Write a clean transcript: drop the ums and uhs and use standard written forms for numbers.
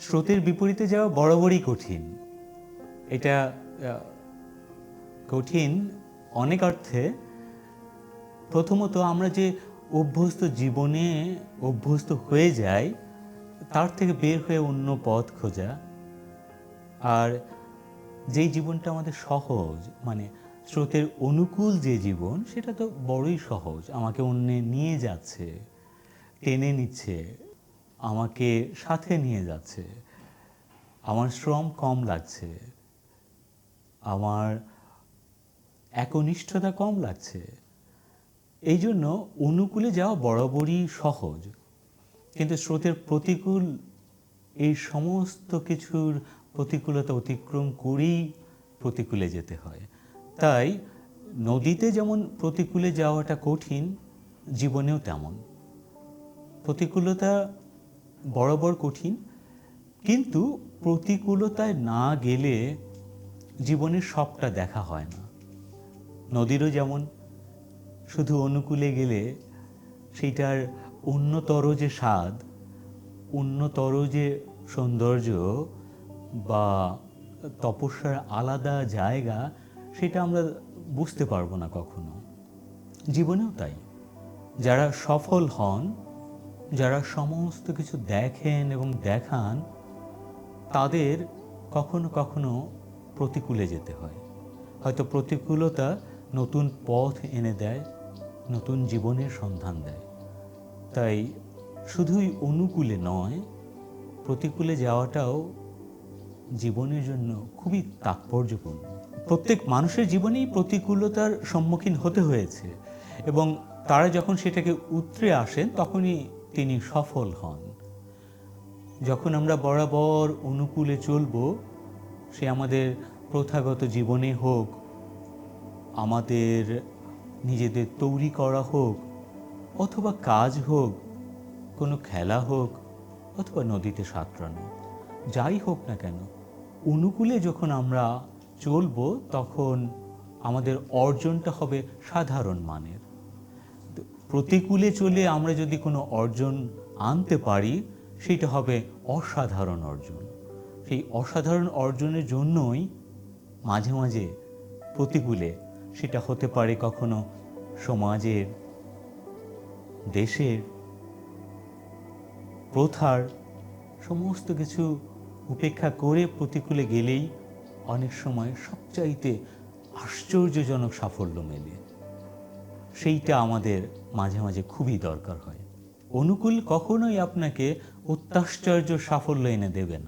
স্রোতের বিপরীতে যাওয়া বরাবরই কঠিন। এটা কঠিন অনেক অর্থে। প্রথমত আমরা যে অভ্যস্ত জীবনে অভ্যস্ত হয়ে যাই, তার থেকে বের হয়ে অন্য পথ খোঁজা। আর যেই জীবনটা আমাদের সহজ, মানে স্রোতের অনুকূল যে জীবন, সেটা তো বড়ই সহজ। আমাকে অন্যে নিয়ে যাচ্ছে, টেনে নিচ্ছে, আমাকে সাথে নিয়ে যাচ্ছে, আমার শ্রম কম লাগছে, আমার একনিষ্ঠতা কম লাগছে। এই জন্য অনুকূলে যাওয়া বরাবরই সহজ। কিন্তু স্রোতের প্রতিকূল, এই সমস্ত কিছুর প্রতিকূলতা অতিক্রম করেই প্রতিকূলে যেতে হয়। তাই নদীতে যেমন প্রতিকূলে যাওয়াটা কঠিন, জীবনেও তেমন। প্রতিকূলতা বরাবর কঠিন, কিন্তু প্রতিকূলতায় না গেলে জীবনের সবটা দেখা হয় না। নদীরও যেমন শুধু অনুকূলে গেলে সেইটার উন্নতর যে স্বাদ, উন্নতর যে সৌন্দর্য বা তপস্যার আলাদা জায়গা, সেটা আমরা বুঝতে পারবো না কখনো। জীবনেও তাই। যারা সফল হন, যারা সমস্ত কিছু দেখেন এবং দেখান, তাদের কখনো কখনো প্রতিকূলে যেতে হয়। হয়তো প্রতিকূলতা নতুন পথ এনে দেয়, নতুন জীবনের সন্ধান দেয়। তাই শুধুই অনুকূলে নয়, প্রতিকূলে যাওয়াটাও জীবনের জন্য খুবই তাৎপর্যপূর্ণ। প্রত্যেক মানুষের জীবনেই প্রতিকূলতার সম্মুখীন হতে হয়েছে, এবং তারা যখন সেটাকে উতরে আসেন, তখনই তিনি সফল হন। যখন আমরা বরাবর অনুকূলে চলব, সে আমাদের প্রথাগত জীবনে হোক, আমাদের নিজেদের তৈরি করা হোক, অথবা কাজ হোক, কোনো খেলা হোক, অথবা নদীতে সাঁতরানো, যাই হোক না কেন, অনুকূলে যখন আমরা চলব, তখন আমাদের অর্জনটা হবে সাধারণ মানের। প্রতিকূলে চলে আমরা যদি কোনো অর্জন আনতে পারি, সেটা হবে অসাধারণ অর্জন। সেই অসাধারণ অর্জনের জন্যই মাঝে মাঝে প্রতিকূলে, সেটা হতে পারে কখনো সমাজের, দেশের, প্রথার, সমস্ত কিছু উপেক্ষা করে প্রতিকূলে গেলেই অনেক সময় সবচাইতে আশ্চর্যজনক সাফল্য মেলে। সেইটা আমাদের মাঝে মাঝে খুবই দরকার হয়। অনুকূল কখনোই আপনাকে অত্যাশ্চর্য সাফল্য এনে দেবে না।